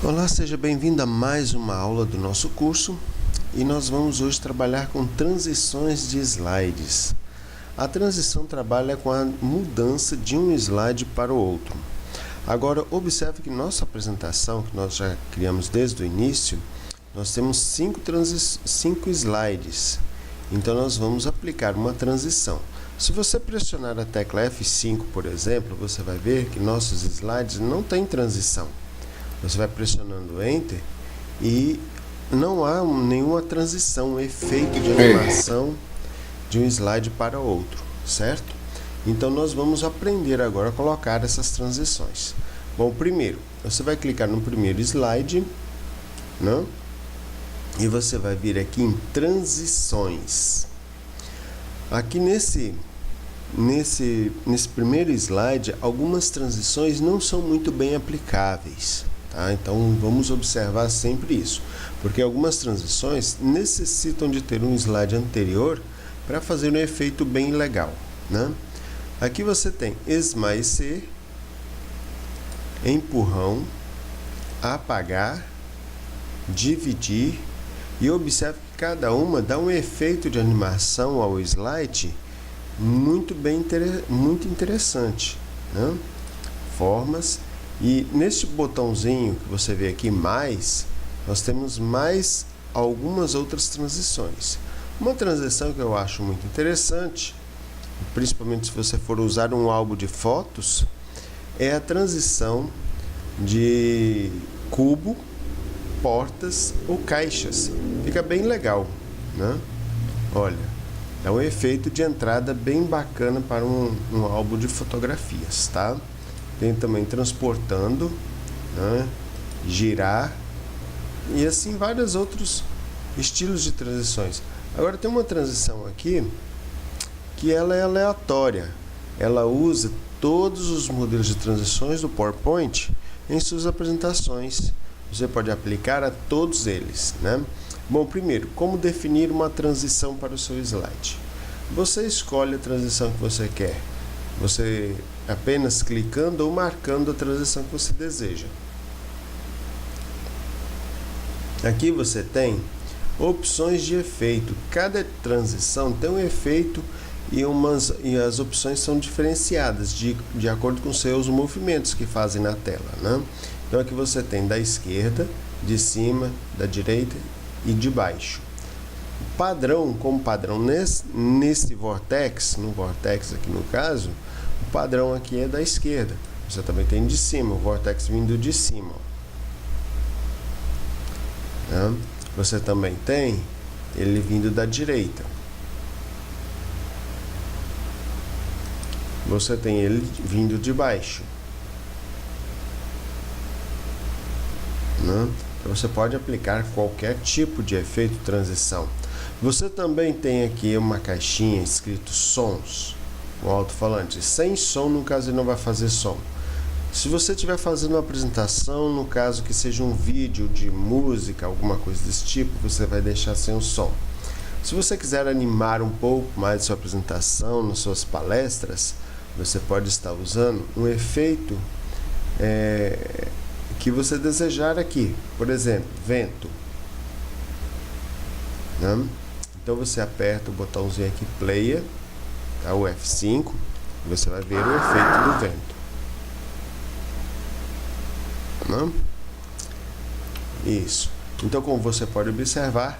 Olá, seja bem-vindo a mais uma aula do nosso curso e nós vamos hoje trabalhar com transições de slides. A transição trabalha com a mudança de um slide para o outro. Agora, observe que nossa apresentação, que nós já criamos desde o início, nós temos 5 slides. Então, nós vamos aplicar uma transição. Se você pressionar a tecla F5, por exemplo, você vai ver que nossos slides não têm transição. Você vai pressionando Enter e não há nenhuma transição, um efeito de animação de um slide para outro, certo? Então, nós vamos aprender agora a colocar essas transições. Bom, primeiro, você vai clicar no primeiro slide, né? E você vai vir aqui em Transições. Aqui nesse primeiro slide, algumas transições não são muito bem aplicáveis. Tá? Então, vamos observar sempre isso, porque algumas transições necessitam de ter um slide anterior para fazer um efeito bem legal, né? Aqui você tem esmaecer, empurrão, apagar, dividir, e observe que cada uma dá um efeito de animação ao slide muito interessante, né? Formas. E neste botãozinho que você vê aqui, mais, nós temos mais algumas outras transições. Uma transição que eu acho muito interessante, principalmente se você for usar um álbum de fotos, é a transição de cubo, portas ou caixas. Fica bem legal, né? Olha, é um efeito de entrada bem bacana para um álbum de fotografias, tá? Tem também transportando, né? Girar e assim vários outros estilos de transições. Agora tem uma transição aqui que ela é aleatória. Ela usa todos os modelos de transições do PowerPoint em suas apresentações. Você pode aplicar a todos eles, né? Bom, primeiro, como definir uma transição para o seu slide? Você escolhe a transição que você quer. Você apenas clicando ou marcando a transição que você deseja. Aqui você tem opções de efeito. Cada transição tem um efeito e as opções são diferenciadas de acordo com seus movimentos que fazem na tela, né? Então aqui você tem da esquerda, de cima, da direita e de baixo. Padrão, como padrão nesse vortex, no vortex aqui no caso, o padrão aqui é da esquerda. Você também tem de cima, o vortex vindo de cima. Né? Você também tem ele vindo da direita. Você tem ele vindo de baixo. Né? Então, você pode aplicar qualquer tipo de efeito de transição. Você também tem aqui uma caixinha escrito sons, um alto-falante. Sem som, no caso, ele não vai fazer som. Se você estiver fazendo uma apresentação, no caso que seja um vídeo de música, alguma coisa desse tipo, você vai deixar sem o som. Se você quiser animar um pouco mais a sua apresentação, nas suas palestras, você pode estar usando um efeito que você desejar aqui. Por exemplo, vento. Né? Então você aperta o botãozinho aqui, player, tá? O F5, e você vai ver o efeito do vento. Né? Isso. Então, como você pode observar,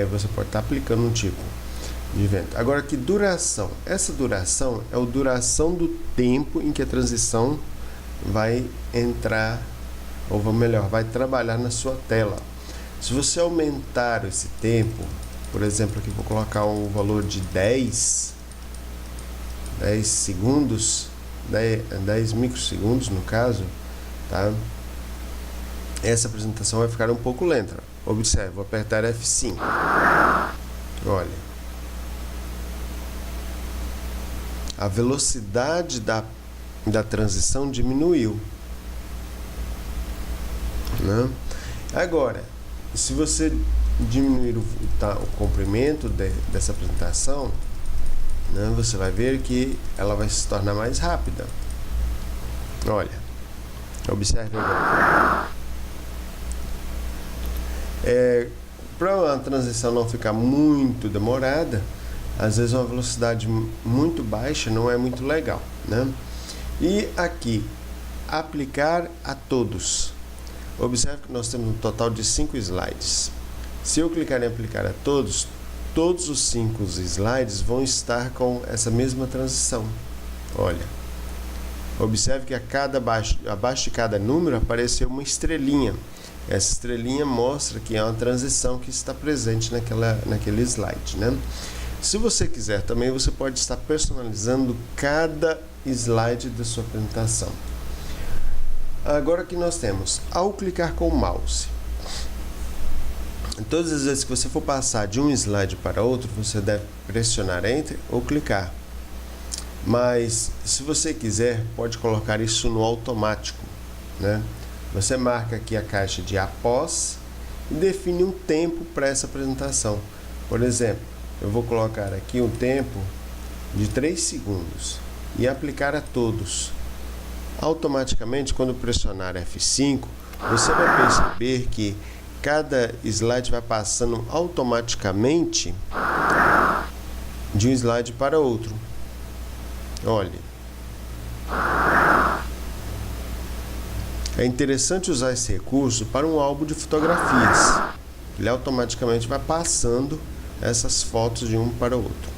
você pode estar aplicando um tipo de vento. Agora, que duração? Essa duração é a duração do tempo em que a transição vai entrar, ou melhor, vai trabalhar na sua tela. Se você aumentar esse tempo, por exemplo, aqui vou colocar um valor de 10 segundos, 10 microsegundos no caso, tá? Essa apresentação vai ficar um pouco lenta. Observe, vou apertar F5. Olha. A velocidade da transição diminuiu. Né? Agora, se você diminuir o comprimento dessa apresentação, né, você vai ver que ela vai se tornar mais rápida. Olha, observe agora. Para a transição não ficar muito demorada, às vezes uma velocidade muito baixa não é muito legal, né? E aqui, aplicar a todos. Observe que nós temos um total de 5 slides. Se eu clicar em aplicar a todos, todos os 5 slides vão estar com essa mesma transição. Olha, observe que abaixo de cada número apareceu uma estrelinha. Essa estrelinha mostra que é uma transição que está presente naquele slide, né? Se você quiser também, você pode estar personalizando cada slide da sua apresentação. Agora que nós temos, ao clicar com o mouse, todas as vezes que você for passar de um slide para outro, você deve pressionar Enter ou clicar. Mas, se você quiser, pode colocar isso no automático, né? Você marca aqui a caixa de após e define um tempo para essa apresentação. Por exemplo, eu vou colocar aqui um tempo de 3 segundos e aplicar a todos. Automaticamente, quando pressionar F5, você vai perceber que cada slide vai passando automaticamente de um slide para outro. Olha, é interessante usar esse recurso para um álbum de fotografias. Ele automaticamente vai passando essas fotos de um para o outro,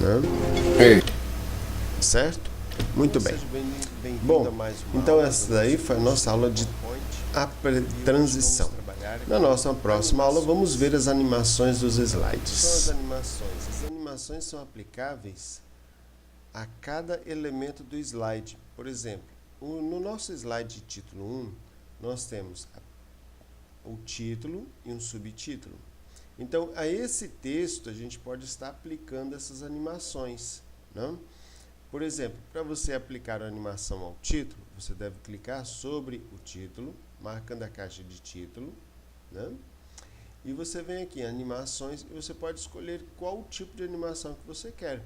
né? Certo? Muito bem. Bom, então essa daí foi a nossa aula de transição. Na nossa próxima aula vamos ver as animações dos slides. As animações são aplicáveis a cada elemento do slide. Por exemplo, no nosso slide de título 1, nós temos o título e um subtítulo. Então, a esse texto, a gente pode estar aplicando essas animações, né? Por exemplo, para você aplicar a animação ao título, você deve clicar sobre o título, marcando a caixa de título, né? E você vem aqui em animações e você pode escolher qual tipo de animação que você quer.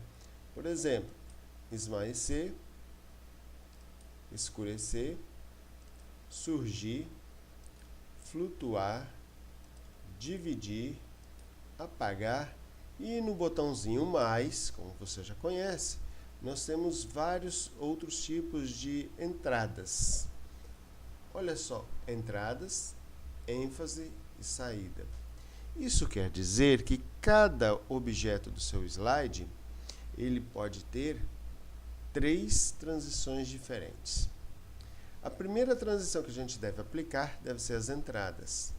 Por exemplo, esmaecer, escurecer, surgir, flutuar, dividir, apagar e no botãozinho mais, como você já conhece, nós temos vários outros tipos de entradas. Olha só, entradas, ênfase e saída. Isso quer dizer que cada objeto do seu slide, ele pode ter 3 transições diferentes. A primeira transição que a gente deve aplicar deve ser as entradas.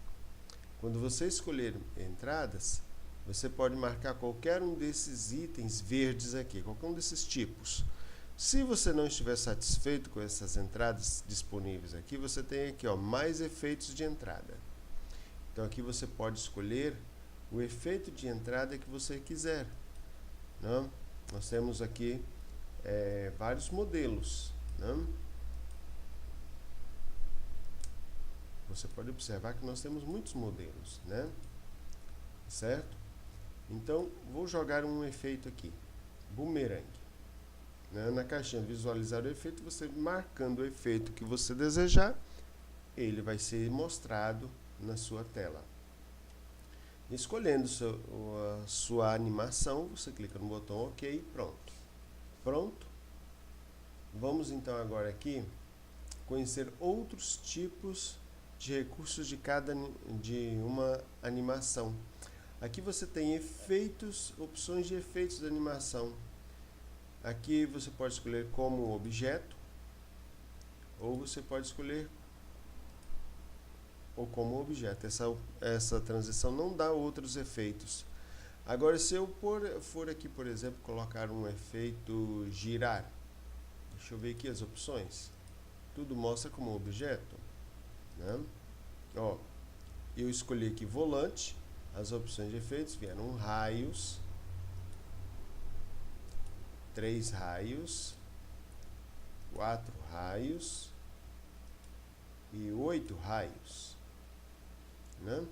Quando você escolher entradas, você pode marcar qualquer um desses itens verdes aqui, qualquer um desses tipos. Se você não estiver satisfeito com essas entradas disponíveis aqui, você tem aqui, ó, mais efeitos de entrada. Então aqui você pode escolher o efeito de entrada que você quiser, né? Nós temos aqui vários modelos, né? Você pode observar que nós temos muitos modelos, né? Certo? Então, vou jogar um efeito aqui, bumerangue. Né? Na caixinha visualizar o efeito, você marcando o efeito que você desejar, ele vai ser mostrado na sua tela. Escolhendo a sua animação, você clica no botão OK e pronto. Pronto. Vamos então agora aqui conhecer outros tipos de recursos de uma animação. Aqui você tem efeitos, opções de efeitos de animação. Aqui você pode escolher como objeto, ou você pode escolher como objeto. Essa transição não dá outros efeitos. Agora, se eu for aqui, por exemplo, colocar um efeito girar, deixa eu ver aqui as opções. Tudo mostra como objeto, né? Ó, eu escolhi aqui volante. As opções de efeitos vieram raios, 3 raios, 4 raios e 8 raios, né?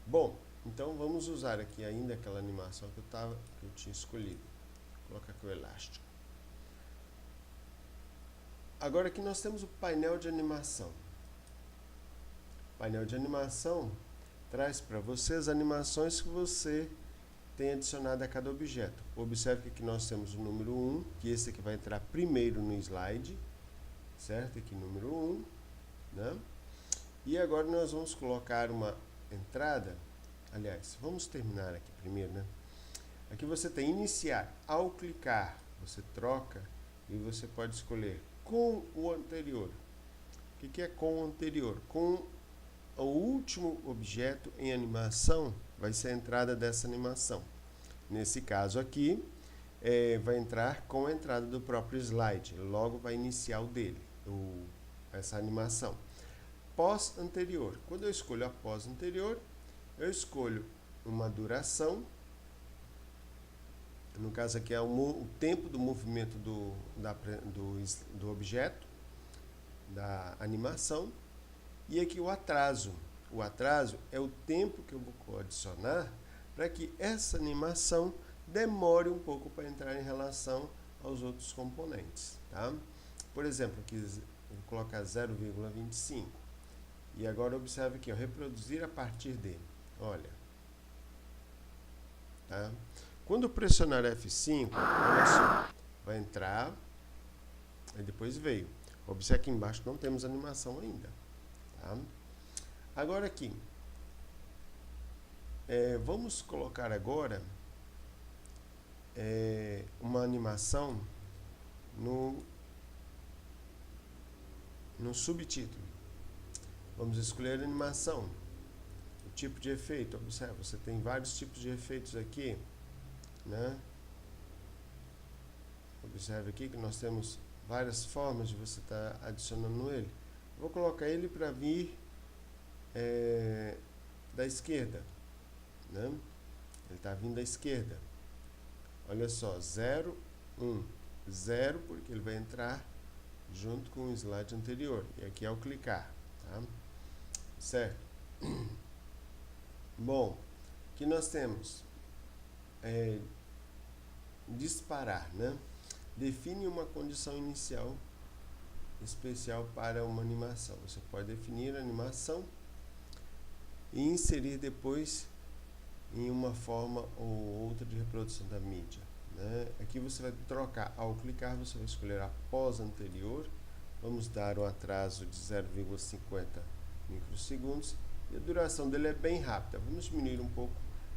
Bom, então vamos usar aqui ainda aquela animação que eu tinha escolhido. Vou colocar aqui o elástico. Agora aqui nós temos o painel de animação. painel de animação traz para você as animações que você tem adicionado a cada objeto. Observe que aqui nós temos o número 1, que esse aqui vai entrar primeiro no slide, certo? Aqui número 1, né? E agora nós vamos colocar uma entrada, aliás, vamos terminar aqui primeiro, né? Aqui você tem iniciar, ao clicar, você troca e você pode escolher com o anterior. O que é com o anterior? Com o último objeto em animação vai ser a entrada dessa animação. Nesse caso aqui, vai entrar com a entrada do próprio slide, logo vai iniciar o dele, essa animação. Pós anterior. Quando eu escolho a pós anterior, eu escolho uma duração, no caso aqui é o tempo do movimento do objeto, da animação, e aqui o atraso. O atraso é o tempo que eu vou adicionar para que essa animação demore um pouco para entrar em relação aos outros componentes. Tá? Por exemplo, aqui eu vou colocar 0,25. E agora observe aqui, reproduzir a partir de. Olha. Tá? Quando eu pressionar F5, olha só, vai entrar, e depois veio. Observe aqui embaixo não temos animação ainda. Tá? Agora aqui, vamos colocar agora uma animação no subtítulo. Vamos escolher a animação, o tipo de efeito. Observe, você tem vários tipos de efeitos aqui, né? Observe aqui que nós temos várias formas de você estar adicionando ele. Vou colocar ele para vir da esquerda, né? Ele está vindo da esquerda. Olha só, 0, 1, 0, porque ele vai entrar junto com o slide anterior. E aqui é ao clicar, tá? Certo? Bom, aqui nós temos disparar, né? Define uma condição inicial especial para uma animação. Você pode definir a animação e inserir depois em uma forma ou outra de reprodução da mídia, né? Aqui você vai trocar, ao clicar você vai escolher a pós anterior, vamos dar um atraso de 0,50 microsegundos e a duração dele é bem rápida. Vamos diminuir um pouco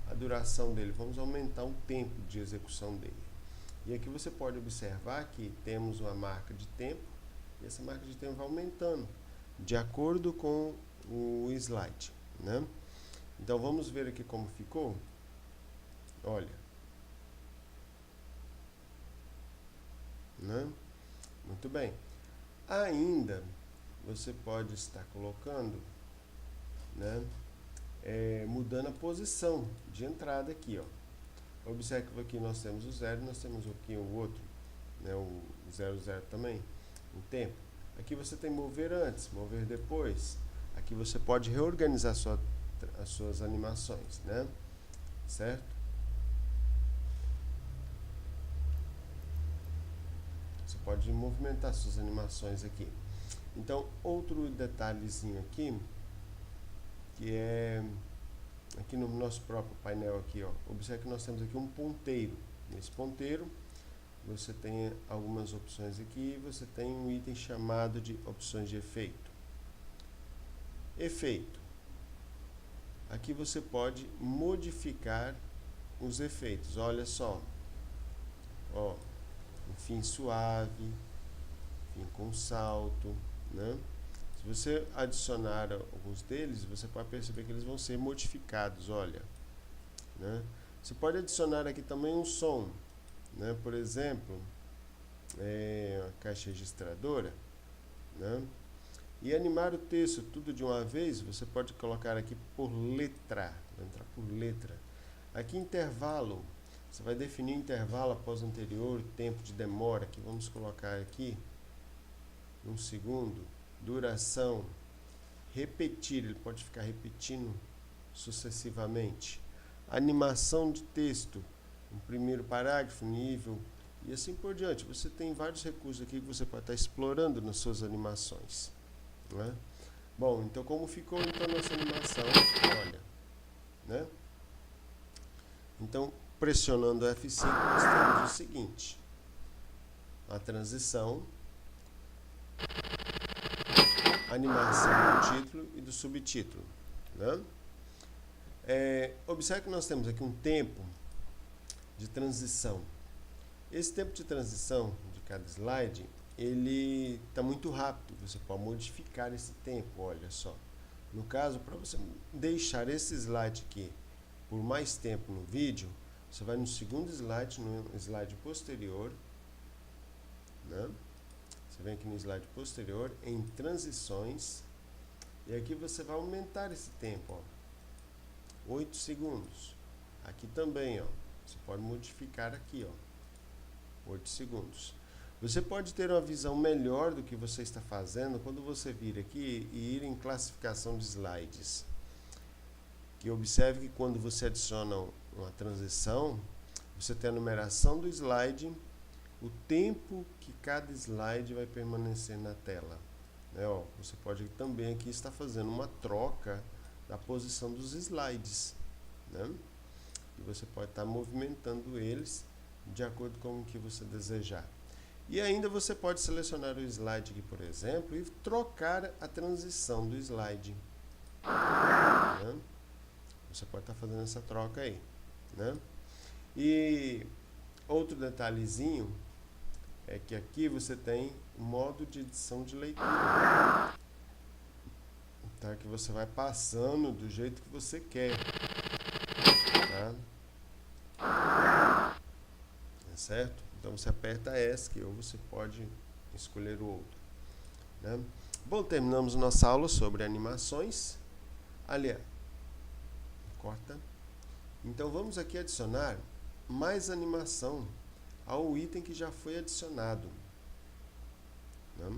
a duração dele, vamos aumentar o tempo de execução dele. E aqui você pode observar que temos uma marca de tempo e essa marca de tempo vai aumentando de acordo com o slide, né? Então vamos ver aqui como ficou. Olha, né? Muito bem. Ainda você pode estar colocando, né? Mudando a posição de entrada aqui, ó. Observe que aqui nós temos o 0, nós temos aqui o outro, né? O 0, 0 também, o tempo. Aqui você tem mover antes, mover depois. Aqui você pode reorganizar as suas animações, né? Certo? Você pode movimentar suas animações aqui. Então, outro detalhezinho aqui, que é aqui no nosso próprio painel aqui, ó. Observe que nós temos aqui um ponteiro. Nesse ponteiro, você tem algumas opções aqui, você tem um item chamado de opções de efeito. Efeito. Aqui você pode modificar os efeitos. Olha só. Ó, um fim suave, fim com salto, né? Se você adicionar alguns deles, você pode perceber que eles vão ser modificados, olha, né? Você pode adicionar aqui também um som, né? Por exemplo, uma caixa registradora, né? E animar o texto tudo de uma vez, você pode colocar aqui por letra, vai entrar por letra. Aqui intervalo, você vai definir intervalo após o anterior, tempo de demora, que vamos colocar aqui 1 segundo. Duração, repetir, ele pode ficar repetindo sucessivamente. Animação de texto, um primeiro parágrafo, nível e assim por diante. Você tem vários recursos aqui que você pode estar explorando nas suas animações, né? Bom, então como ficou então nossa animação? Olha, né? Então, pressionando F5, nós temos o seguinte: a transição, animação do título e do subtítulo, né? Observe que nós temos aqui um tempo de transição. Esse tempo de transição de cada slide, ele está muito rápido. Você pode modificar esse tempo, olha só. No caso, para você deixar esse slide aqui por mais tempo no vídeo, você vai no segundo slide, no slide posterior, né? Você vem aqui no slide posterior, em transições, e aqui você vai aumentar esse tempo, ó, 8 segundos. Aqui também, ó, você pode modificar aqui, ó, 8 segundos. Você pode ter uma visão melhor do que você está fazendo quando você vir aqui e ir em classificação de slides. Que observe que quando você adiciona uma transição, você tem a numeração do slide, o tempo que cada slide vai permanecer na tela. Ó, você pode também aqui estar fazendo uma troca da posição dos slides, né? E você pode estar movimentando eles de acordo com o que você desejar. E ainda você pode selecionar o slide aqui, por exemplo, e trocar a transição do slide, né? Você pode estar fazendo essa troca aí, né? E outro detalhezinho é que aqui você tem o modo de edição de leitura, tá? Que você vai passando do jeito que você quer, tá? É certo? Então você aperta ESC ou você pode escolher o outro, né? Bom, terminamos nossa aula sobre animações. Aliás, corta. Então vamos aqui adicionar mais animação ao item que já foi adicionado, né?